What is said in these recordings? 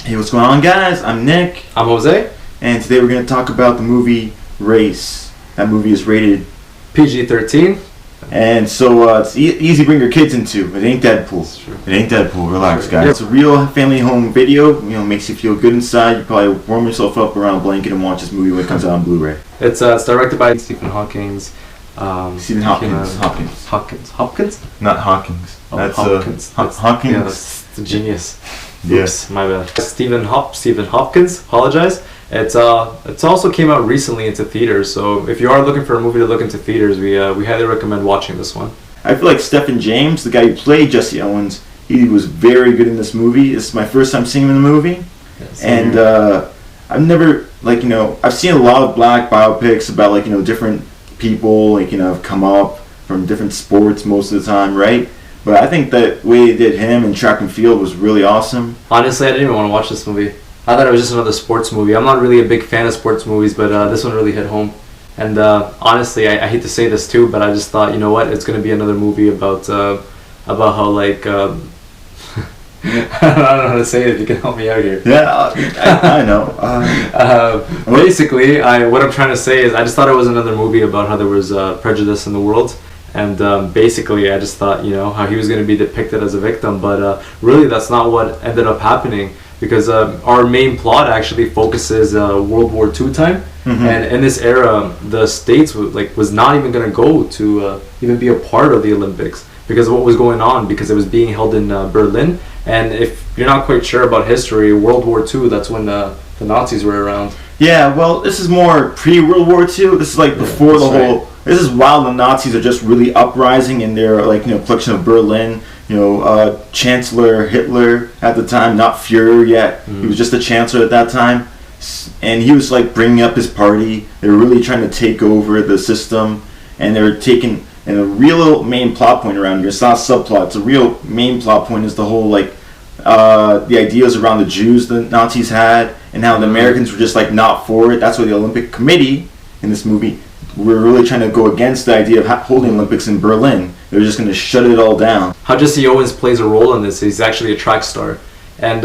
Hey, what's going on, guys? I'm Nick. I'm Jose. And today we're going to talk about the movie Race. That movie is rated PG-13. And so it's easy to bring your kids into. It ain't Deadpool. It ain't Deadpool. Relax, guys. Yep. It's a real family home video. You know, makes you feel good inside. You probably warm yourself up around a blanket and watch this movie when it comes out on Blu-ray. It's directed by Stephen Hawking. Stephen Hopkins. Hopkins? Not Hawkins. Oh, That's Hopkins. Hawkins. Yeah, that's a genius. Yes. Oops, my bad. Stephen Hopkins. Apologize. It's also came out recently into theaters. So if you are looking for a movie to look into theaters, we highly recommend watching this one. I feel like Stephen James, the guy who played Jesse Owens, he was very good in this movie. This is my first time seeing him in the movie. Yes. And I've never, I've seen a lot of black biopics about, different people, have come up from different sports most of the time, right? But I think that way they did him in track and field was really awesome. Honestly, I didn't even want to watch this movie. I thought it was just another sports movie. I'm not really a big fan of sports movies, but this one really hit home. And honestly, I hate to say this too, but I just thought, you know what, it's going to be another movie about how I don't know how to say it. If you can help me out here. Yeah, I know. Basically, what I'm trying to say is I just thought it was another movie about how there was prejudice in the world. And basically, I just thought, how he was going to be depicted as a victim. But really, that's not what ended up happening. Because our main plot actually focuses World War II time. Mm-hmm. And in this era, the States was not even going to go to even be a part of the Olympics. Because of what was going on. Because it was being held in Berlin. And if you're not quite sure about history, World War II, that's when the Nazis were around. Yeah, well, this is more pre-World War II. This is before the whole... Right. This is while the Nazis are just really uprising in their collection of Berlin. Chancellor Hitler at the time, not Führer yet. Mm-hmm. He was just a chancellor at that time, and he was bringing up his party. They were really trying to take over the system, and they were taking. And a real main plot point around here. It's not a subplot. It's a real main plot point. Is the whole the ideas around the Jews the Nazis had, and how the Americans were just not for it. That's why the Olympic Committee in this movie were really trying to go against the idea of holding Olympics in Berlin. They were just going to shut it all down. How Jesse Owens plays a role in this, he's actually a track star. And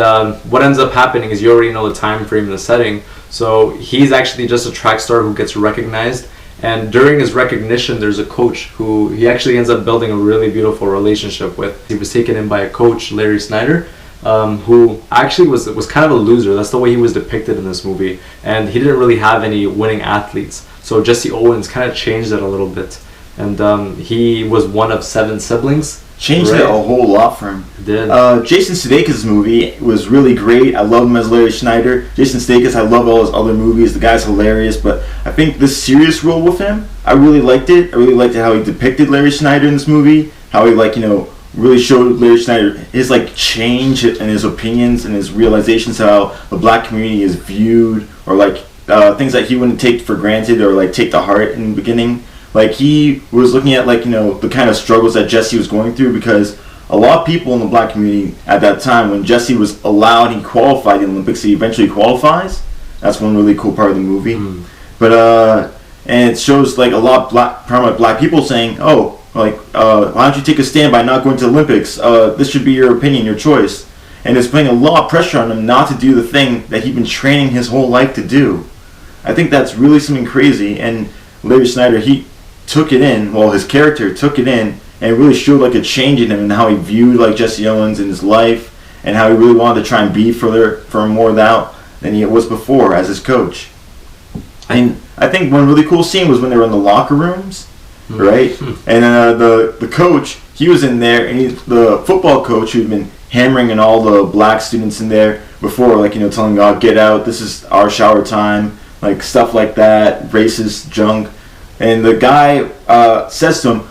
what ends up happening is you already know the time frame and the setting. So he's actually just a track star who gets recognized. And during his recognition, there's a coach who he actually ends up building a really beautiful relationship with. He was taken in by a coach, Larry Snyder, who actually was kind of a loser. That's the way he was depicted in this movie. And he didn't really have any winning athletes. So Jesse Owens kind of changed it a little bit. And he was one of 7 siblings. Changed it a whole lot for him. It did. Jason Sudeikis' movie was really great. I love him as Larry Schneider. Jason Sudeikis, I love all his other movies. The guy's hilarious. But I think this serious role with him, I really liked it. I really liked how he depicted Larry Schneider in this movie. How he really showed Larry Schneider his change in his opinions and his realizations how the black community is viewed, or things that he wouldn't take for granted or take to heart in the beginning. He was looking at the kind of struggles that Jesse was going through, because a lot of people in the black community at that time, when Jesse was allowed, he qualified in the Olympics, he eventually qualifies. That's one really cool part of the movie. Mm. But and it shows a lot of prominent black people saying, why don't you take a stand by not going to the Olympics? This should be your opinion, your choice. And it's putting a lot of pressure on him not to do the thing that he'd been training his whole life to do. I think that's really something crazy. And Larry Schneider, he took it in, his character took it in, and it really showed a change in him and how he viewed Jesse Owens in his life, and how he really wanted to try and be for him more now than he was before as his coach. And I think one really cool scene was when they were in the locker rooms, right? And the coach, he was in there, and the football coach who'd been hammering in all the black students in there before, telling them, get out, this is our shower time, stuff like that, racist junk. And the guy says to him,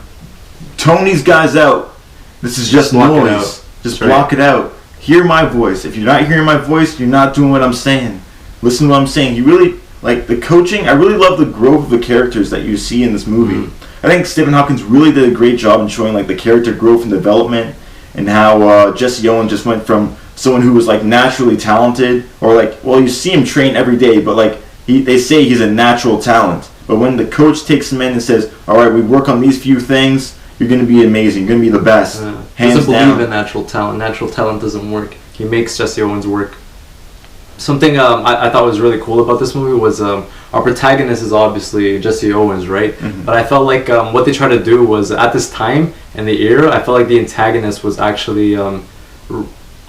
tone these guys out. This is just noise. Just block it out. Hear my voice. If you're not hearing my voice, you're not doing what I'm saying. Listen to what I'm saying. You really, the coaching, I really love the growth of the characters that you see in this movie. I think Stephen Hopkins really did a great job in showing the character growth and development, and how Jesse Owens just went from someone who was naturally talented, or you see him train every day, but they say he's a natural talent. But when the coach takes him in and says, all right, we work on these few things, you're going to be amazing. You're going to be the best. He doesn't believe in natural talent. Natural talent doesn't work. He makes Jesse Owens work. something I thought was really cool about this movie was our protagonist is obviously Jesse Owens, right? Mm-hmm. But I felt like what they tried to do was, at this time and the era, I felt like the antagonist was actually a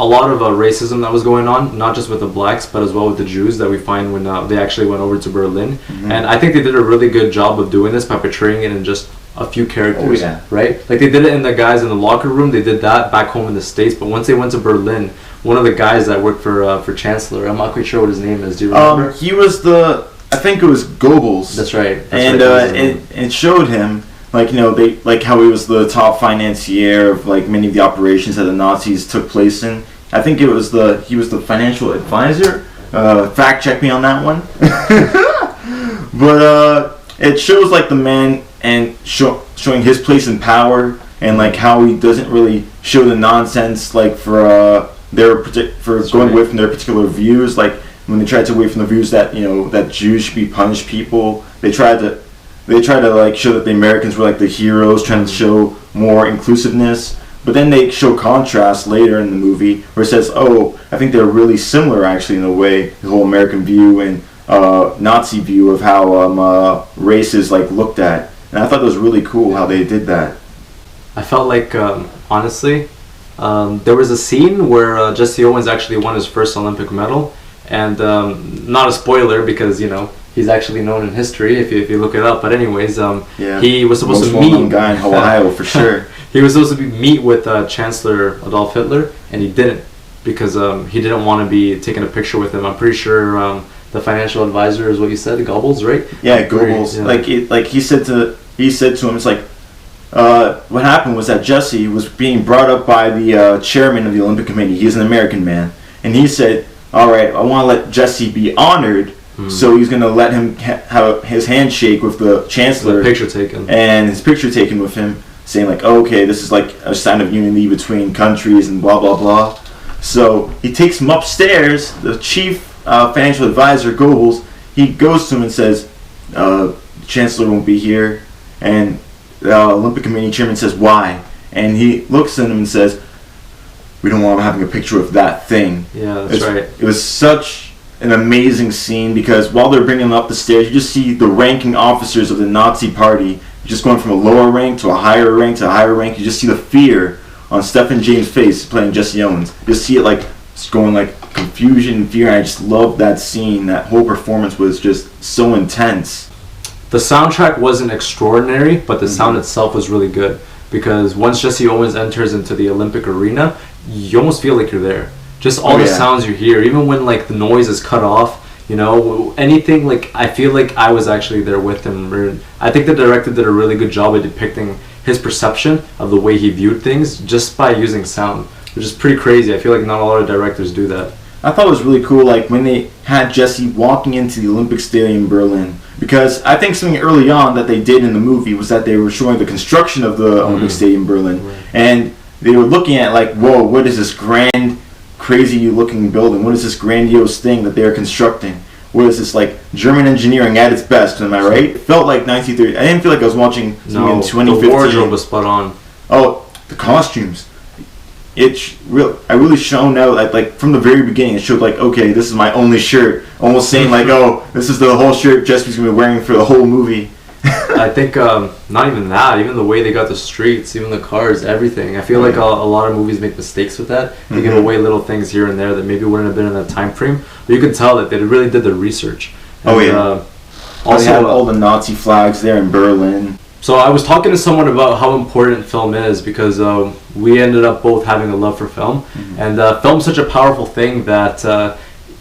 lot of racism that was going on, not just with the blacks, but as well with the Jews that we find when they actually went over to Berlin. Mm-hmm. And I think they did a really good job of doing this by portraying it in just a few characters, Oh, yeah. right? Like they did it in the guys in the locker room, they did that back home in the States, but once they went to Berlin, one of the guys that worked for Chancellor, I'm not quite sure what his name is, do you remember? He was I think it was Goebbels. That's right. It showed him, like, you know, they like how he was the top financier of like many of the operations that the Nazis took place in. I think he was the financial advisor. Fact check me on that one. But it shows like the man and showing his place in power, and like how he doesn't really show the nonsense like for going away from their particular views. Like when they tried to away from the views that, you know, that Jews should be punished people, they tried to like show that the Americans were like the heroes, trying to show more inclusiveness. But then they show contrast later in the movie where it says, oh, I think they're really similar actually in a way, the whole American view and Nazi view of how race is like looked at. And I thought it was really cool how they did that. I felt like, honestly, there was a scene where Jesse Owens actually won his first Olympic medal. And not a spoiler because, you know, he's actually known in history if you look it up. But anyways, he was supposed to meet... guy in Ohio for sure. He was supposed to meet with Chancellor Adolf Hitler, and he didn't because he didn't want to be taking a picture with him. I'm pretty sure the financial advisor is what you said, Goebbels, right? Yeah, Goebbels. Yeah. He said to him, it's like, what happened was that Jesse was being brought up by the chairman of the Olympic Committee. He's an American man, and he said, all right, I want to let Jesse be honored, so he's going to let him have his handshake with the chancellor. The picture taken. And his picture taken with him, saying like, oh, okay, this is like a sign of unity between countries and blah, blah, blah. So he takes him upstairs, the chief financial advisor, Goebbels, he goes to him and says, the chancellor won't be here. And the Olympic Committee chairman says, why? And he looks at him and says, we don't want him having a picture of that thing. Yeah, that's right. It was such an amazing scene because while they're bringing him up the stairs, you just see the ranking officers of the Nazi party just going from a lower rank to a higher rank to a higher rank. You just see the fear on Stephen James' face playing Jesse Owens. You just see it like it's going like confusion and fear. And I just loved that scene. That whole performance was just so intense. The soundtrack wasn't extraordinary, but the sound itself was really good. Because once Jesse Owens enters into the Olympic arena, you almost feel like you're there. Just all the sounds you hear, even when like the noise is cut off, you know, anything, like I feel like I was actually there with him. I think the director did a really good job of depicting his perception of the way he viewed things just by using sound, which is pretty crazy. I feel like not a lot of directors do that. I thought it was really cool, like when they had Jesse walking into the Olympic Stadium in Berlin, because I think something early on that they did in the movie was that they were showing the construction of the Olympic Stadium in Berlin, and they were looking at like, whoa, what is this grand, crazy looking building? What is this grandiose thing that they're constructing? What is this, like German engineering at its best? Am I right? It felt like 1930. I didn't feel like I was watching something in 2015. The wardrobe was spot on. Oh, the costumes. I really shown out like from the very beginning. It showed like, okay, this is my only shirt. Almost saying like, oh, this is the whole shirt Jesse's gonna be wearing for the whole movie. I think not even that, even the way they got the streets, even the cars, everything. I feel like a lot of movies make mistakes with that. They give away little things here and there that maybe wouldn't have been in that time frame. But you can tell that they really did their research. And, also had all the Nazi flags there in Berlin. So I was talking to someone about how important film is because we ended up both having a love for film. And film's such a powerful thing that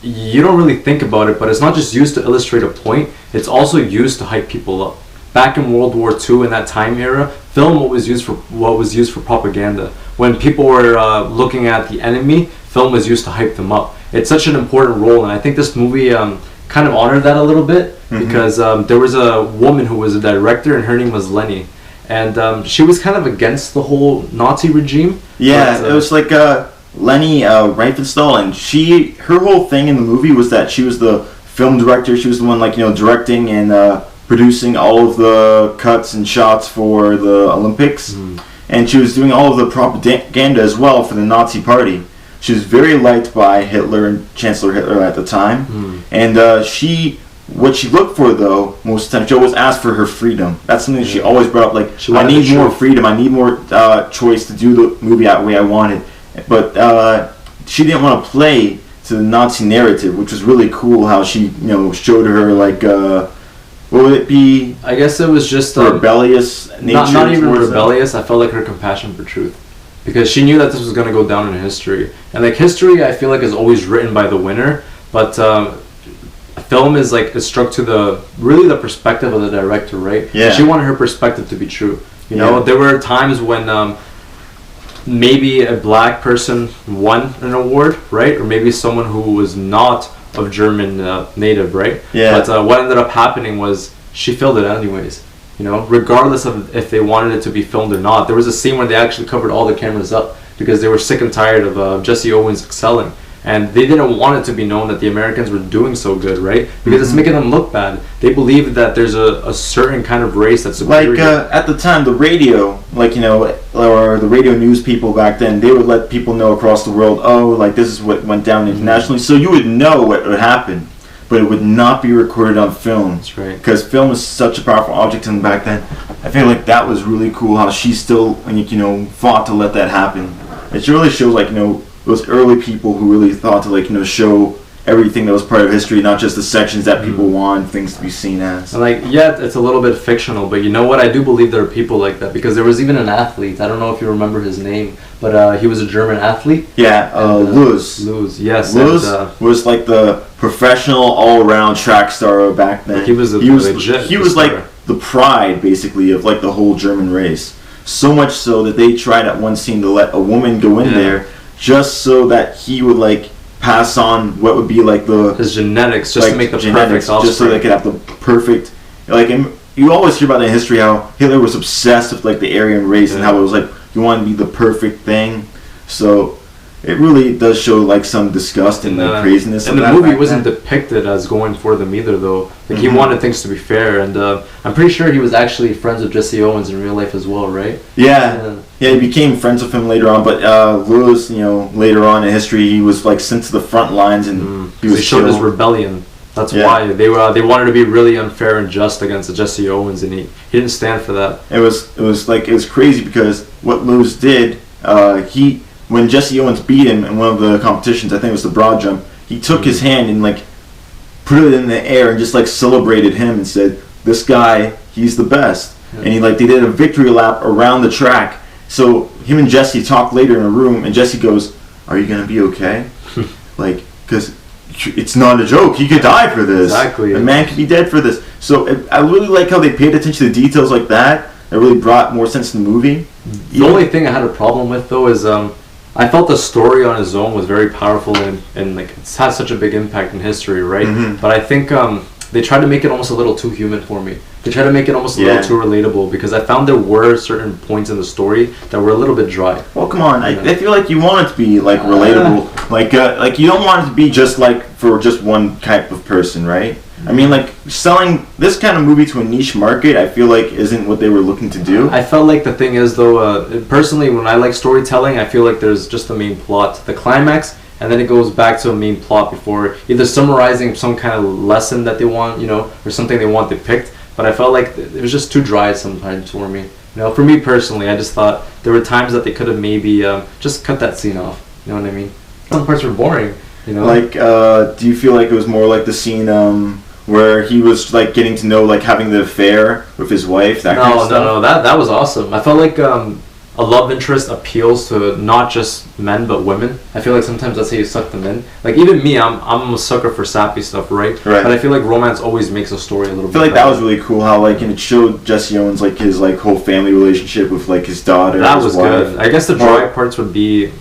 you don't really think about it, but it's not just used to illustrate a point, it's also used to hype people up. Back in World War II, in that time era, film was used for propaganda. When people were looking at the enemy, film was used to hype them up. It's such an important role, and I think this movie kind of honored that a little bit because there was a woman who was a director, and her name was Leni, and she was kind of against the whole Nazi regime. Yeah, but, it was like Leni Riefenstahl, and her whole thing in the movie was that she was the film director. She was the one directing and producing all of the cuts and shots for the Olympics, and she was doing all of the propaganda as well for the Nazi party. She was very liked by Hitler and Chancellor Hitler at the time. And what she looked for, though, most of the time, she always asked for her freedom. That's something she always brought up, like, I need more freedom, I need more choice to do the movie the way I wanted. But she didn't want to play to the Nazi narrative, which was really cool how she, showed her, like, what would it be? I guess it was just rebellious nature. Not even rebellious. I felt like her compassion for truth, because she knew that this was going to go down in history. And like history, I feel like is always written by the winner, but film is like it's struck to the perspective of the director, right? Yeah. And she wanted her perspective to be true. You know, there were times when maybe a black person won an award, right? Or maybe someone who was not of German native, right? Yeah. But what ended up happening was she filmed it anyways. You know, regardless of if they wanted it to be filmed or not. There was a scene where they actually covered all the cameras up because they were sick and tired of Jesse Owens excelling. And they didn't want it to be known that the Americans were doing so good, right? Because it's making them look bad. They believe that there's a certain kind of race that's superior. Like, at the time, the radio, or the radio news people back then, they would let people know across the world, this is what went down internationally. So you would know what would happen, but it would not be recorded on film. That's right. Because film is such a powerful object in back then. I feel like that was really cool how she still, fought to let that happen. It really shows, those early people who really thought to show everything that was part of history, not just the sections that people want things to be seen as. And it's a little bit fictional, but you know what? I do believe there are people like that, because there was even an athlete. I don't know if you remember his name, but he was a German athlete. Yeah, Lewis. Lewis, yes. Lewis was like the professional all-around track star back then. He was like the pride, basically, of like the whole German race. So much so that they tried at one scene to let a woman go in there, just so that he would pass on what would be his genetics, just to make the perfect offspring. Just so they could have the perfect, and you always hear about in history how Hitler was obsessed with the Aryan race and how it was you want to be the perfect thing. So it really does show some disgust and craziness. And the movie wasn't depicted as going for them either, though. He wanted things to be fair, and I'm pretty sure he was actually friends with Jesse Owens in real life as well, right? Yeah, he became friends with him later on. But Lewis, later on in history, he was sent to the front lines, and he showed his rebellion. That's why they wanted to be really unfair and just against Jesse Owens, and he didn't stand for that. It was crazy because what Lewis did, when Jesse Owens beat him in one of the competitions, I think it was the broad jump, he took his hand and put it in the air and just celebrated him and said, "This guy, he's the best." And they did a victory lap around the track. So him and Jesse talked later in a room, and Jesse goes, "Are you gonna be okay?" Because it's not a joke. He could die for this. Exactly. A man could be dead for this. So I really like how they paid attention to details like that. It really brought more sense to the movie. The only thing I had a problem with, though, is I felt the story on its own was very powerful and it's had such a big impact in history, right? But I think they tried to make it almost a little too human for me. They tried to make it almost a little too relatable, because I found there were certain points in the story that were a little bit dry. Well, come on. I feel like you want it to be relatable. You don't want it to be just for just one type of person, right? I mean, selling this kind of movie to a niche market, I feel isn't what they were looking to do. I felt the thing is, though, personally, when I like storytelling, I feel there's just the main plot, the climax, and then it goes back to a main plot before either summarizing some kind of lesson that they want, or something they want depict. But I felt it was just too dry sometimes for me. For me personally, I just thought there were times that they could have maybe just cut that scene off. You know what I mean? Some parts were boring. Do you feel it was more the scene where he was getting to know having the affair with his wife? Kind of stuff? No, that was awesome. I felt a love interest appeals to not just men but women. I feel sometimes that's how you suck them in. Even me, I'm a sucker for sappy stuff, right? But I feel romance always makes a story a little bit. I feel that was really cool how and it showed Jesse Owens his whole family relationship with his daughter. That was good. I guess the dry parts would be,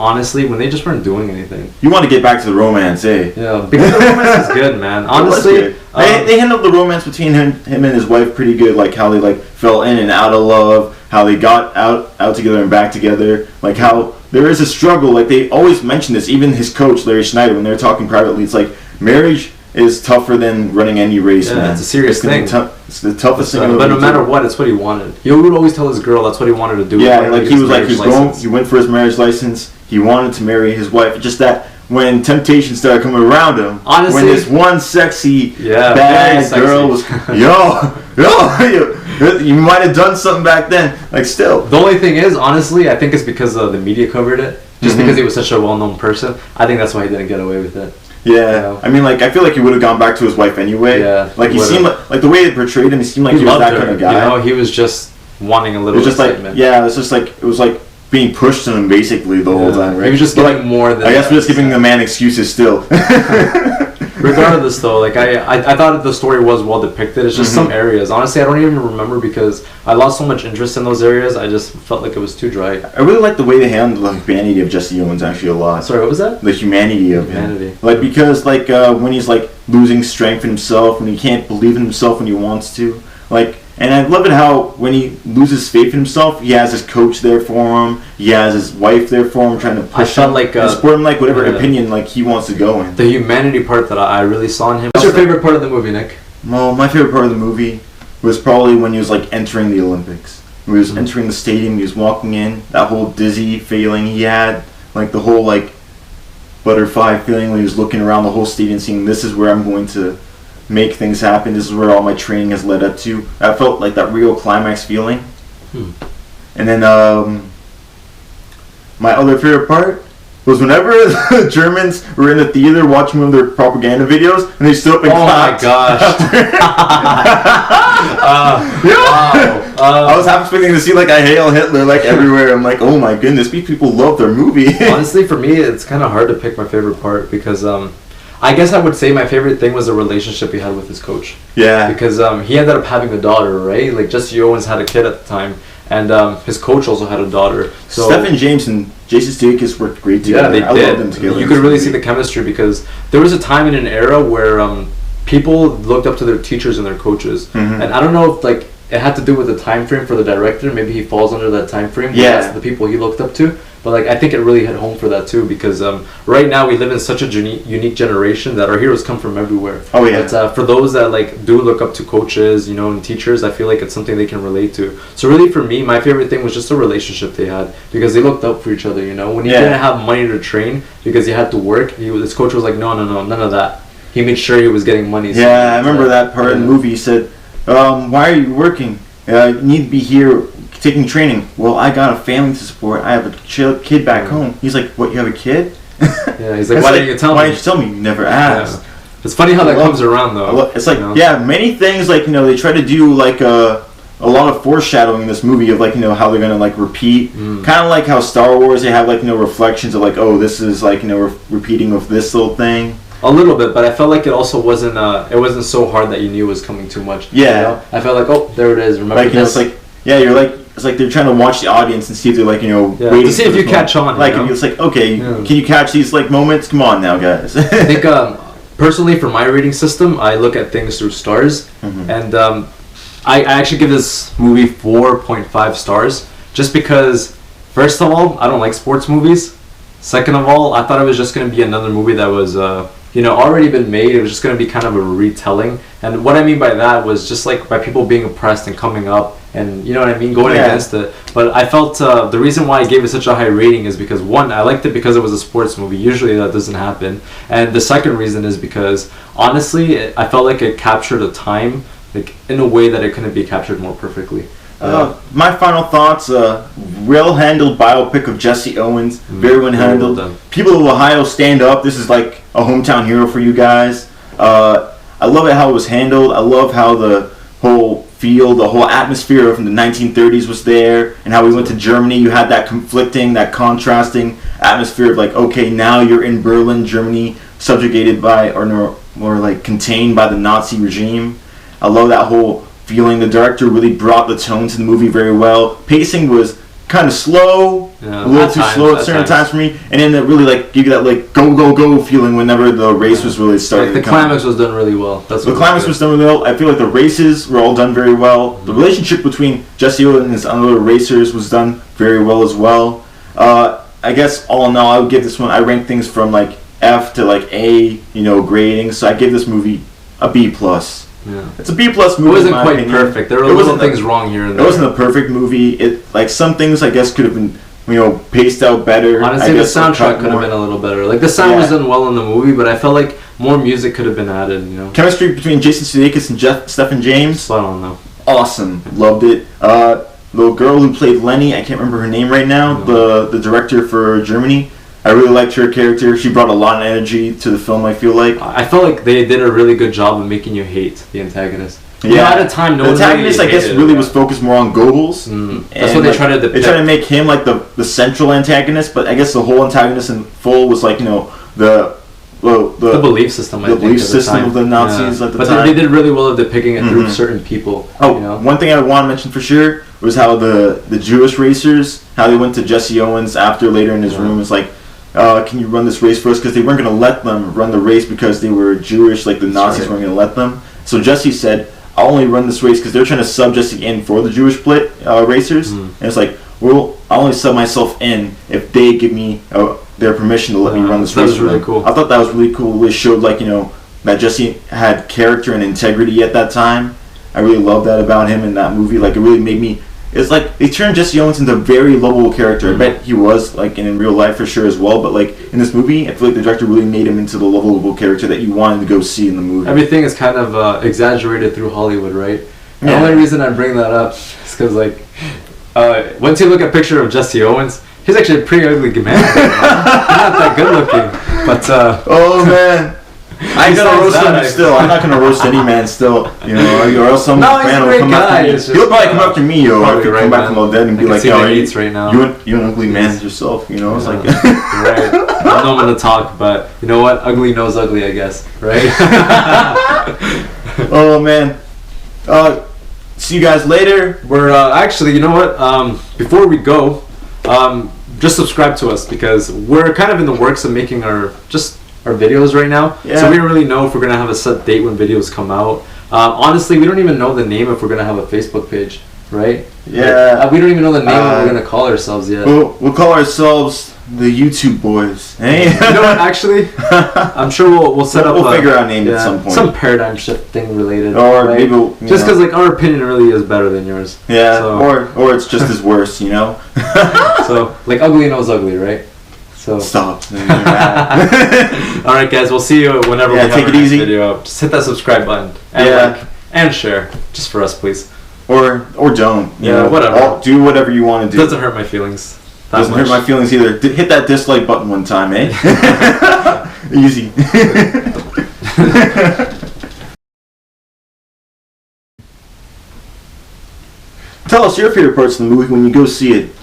honestly, when they just weren't doing anything. You want to get back to the romance, eh? Yeah, because the romance is good, man. Honestly, they handled the romance between him and his wife pretty good. How they fell in and out of love, how they got out together and back together. How there is a struggle. They always mention this. Even his coach Larry Schneider, when they're talking privately, it's marriage is tougher than running any race. Yeah, man. It's a serious thing. It's the toughest thing. But no matter what, it's what he wanted. He would always tell his girl that's what he wanted to do. Yeah, he went for his marriage license. he wanted to marry his wife. Just that when temptation started coming around him, honestly, when this one sexy, very bad sexy girl was, you might have done something back then. Like, still. The only thing is, honestly, I think it's because the media covered it. Just because he was such a well-known person. I think that's why he didn't get away with it. Yeah, you know? I mean, like, I feel like he would have gone back to his wife anyway. Yeah, like he seemed like the way they portrayed him, he seemed like he was that kind of guy. You know, he was just wanting a little. It was just excitement. it was like being pushed on him basically the whole time, right? He was just getting more than. I guess we're just giving the man excuses still. Regardless, though, like I thought the story was well depicted. It's just some areas. Honestly, I don't even remember because I lost so much interest in those areas. I just felt like it was too dry. I really like the way they handled the humanity of Jesse Owens actually a lot. Sorry, what was that? The humanity of him. Like, because like when he's like losing strength in himself, when he can't believe in himself when he wants to, like. And I love it how when he loses faith in himself, he has his coach there for him. He has his wife there for him, trying to push him and support him, like whatever opinion like he wants to go in. The humanity part that I really saw in him. What's your favorite part of the movie, Nick? Well, my favorite part of the movie was probably when he was like entering the Olympics. When he was entering the stadium, he was walking in. That whole dizzy feeling he had, like the whole like butterfly feeling when he was looking around the whole stadium, seeing this is where I'm going to make things happen. This is where all my training has led up to. I felt like that real climax feeling. And then my other favorite part was whenever the Germans were in the theater watching one of their propaganda videos and they stood up and clapped. Oh my gosh. Wow. I was half expecting to see like a Hail Hitler like everywhere. I'm like, oh my goodness, these people love their movie. Honestly, for me, it's kind of hard to pick my favorite part because I guess I would say my favorite thing was the relationship he had with his coach. Yeah. Because he ended up having a daughter, right? Like, Jesse Owens had a kid at the time, and his coach also had a daughter. So Stephen James and Jason Sudeikis worked great together. Yeah, they did. Love them together. You could really see the chemistry because there was a time in an era where people looked up to their teachers and their coaches. And I don't know if, like, it had to do with the time frame for the director. Maybe he falls under that time frame. Yeah. That's the people he looked up to. But like I think it really hit home for that too because right now we live in such a unique generation that our heroes come from everywhere. Oh yeah. But for those that like do look up to coaches, you know, and teachers, I feel like it's something they can relate to. So really for me, my favorite thing was just the relationship they had because they looked up for each other. You know, when he didn't have money to train because he had to work, his coach was like, no, none of that. He made sure he was getting money. So I remember that part in the movie. He said, "Why are you working? You need to be here." Taking training. Well, I got a family to support. I have a kid back home. He's like, "What? You have a kid?" Yeah. He's like, "Why didn't you tell me? Why didn't you tell me? You never asked." Yeah. It's funny how that comes around, though. It's like, you know? yeah, many things like they try to do like a lot of foreshadowing in this movie of like how they're gonna like repeat, kind of like how Star Wars they have like reflections of like this is like repeating of this little thing. A little bit, but I felt like it also wasn't. It wasn't so hard that you knew it was coming too much. Yeah. You know? I felt like, oh, there it is. Remember like this? It's like you're like. It's like they're trying to watch the audience and see if they're like waiting to see if you catch on. Like it's like okay, can you catch these like moments? Come on now, guys. I think personally for my rating system, I look at things through stars, and I actually give this movie 4.5 stars just because first of all I don't like sports movies. Second of all, I thought it was just going to be another movie that was already been made. It was just going to be kind of a retelling, and what I mean by that was just like by people being oppressed and coming up. And you know what I mean, going against it. But I felt the reason why I gave it such a high rating is because one, I liked it because it was a sports movie. Usually that doesn't happen. And the second reason is because honestly, I felt like it captured a time like in a way that it couldn't be captured more perfectly. My final thoughts: well handled biopic of Jesse Owens. Very well handled. Well, people of Ohio, stand up. This is like a hometown hero for you guys. I love it how it was handled. I love how the whole atmosphere from the 1930s was there, and how we went to Germany. You had that that contrasting atmosphere of like, okay, now you're in Berlin, Germany, subjugated by or like contained by the Nazi regime. I love that whole feeling. The director really brought the tone to the movie very well. Pacing was kind of slow, a little too slow at certain times for me, and then it really like give you that like go feeling whenever the race was really starting. Like the climax was done really well. The climax was done really well. I feel like the races were all done very well. The relationship between Jesse Owens and his other racers was done very well as well. I guess all in all, I would give this one. I rank things from like F to like A, grading. So I give this movie a B+. Yeah. It's a B+ movie. It wasn't quite perfect. There were little things wrong here and there. It wasn't a perfect movie. It like some things I guess could have been paced out better. Honestly, the soundtrack could have been a little better. Like the sound was done well in the movie, but I felt like more music could have been added. Chemistry between Jason Sudeikis and Stephen James. I don't know. Awesome, loved it. The girl who played Lenny, I can't remember her name right now. The director for Germany. I really liked her character. She brought a lot of energy to the film, I feel like. I felt like they did a really good job of making you hate the antagonist. Yeah, at a time, the antagonist, I guess, really was focused more on Goebbels. That's what they tried to depict. They tried to make him like the central antagonist, but I guess the whole antagonist in full was like, the belief system. The belief system of the Nazis at the time. But they did really well at depicting it through certain people. One thing I want to mention for sure was how the Jewish racers, how they went to Jesse Owens later in his room. It's like, can you run this race for us? Because they weren't going to let them run the race because they were Jewish, like the Nazis weren't going to let them. So Jesse said, I'll only run this race because they're trying to sub Jesse in for the Jewish racers. And it's like, well, I'll only sub myself in if they give me their permission to let me run this race. That was really cool. I thought that was really cool. It showed that Jesse had character and integrity at that time. I really loved that about him in that movie. Like, it really made me... It's like they turned Jesse Owens into a very lovable character. I bet he was in real life for sure as well. But in this movie, I feel like the director really made him into the lovable character that you wanted to go see in the movie. Everything is kind of exaggerated through Hollywood, right? Yeah. The only reason I bring that up is because once you look at a picture of Jesse Owens, he's actually a pretty ugly man. He's not that good looking. But oh man. I'm gonna roast him still. I'm not gonna roast any man still. Or else some man will come after me. He'll probably come after me, I could come back from the dead and be like, "Yo, you're an ugly man yourself." It's like, right. I know I'm gonna talk, but you know what? Ugly knows ugly, I guess. Right? Oh man. See you guys later. We're actually, you know what? Before we go, just subscribe to us because we're kind of in the works of making our videos right now. Yeah. So we don't really know if we're going to have a set date when videos come out. Honestly, we don't even know the name if we're going to have a Facebook page, right? Yeah. We don't even know the name what we're going to call ourselves yet. We'll call ourselves the YouTube Boys. Hey? You know what, actually? I'm sure we'll set up... We'll figure out a name at some point. Some paradigm shift thing related. Or right? maybe... Just because our opinion really is better than yours. Yeah, so. or it's just as worse, So, ugly knows ugly, right? So stop. All right, guys. We'll see you whenever we have take it easy. Video. Just hit that subscribe button and like and share, just for us, please. Or don't. Whatever. Do whatever you want to do. Doesn't hurt my feelings. Doesn't hurt my feelings either. Hit that dislike button one time, eh? Easy. Tell us your favorite parts of the movie when you go see it.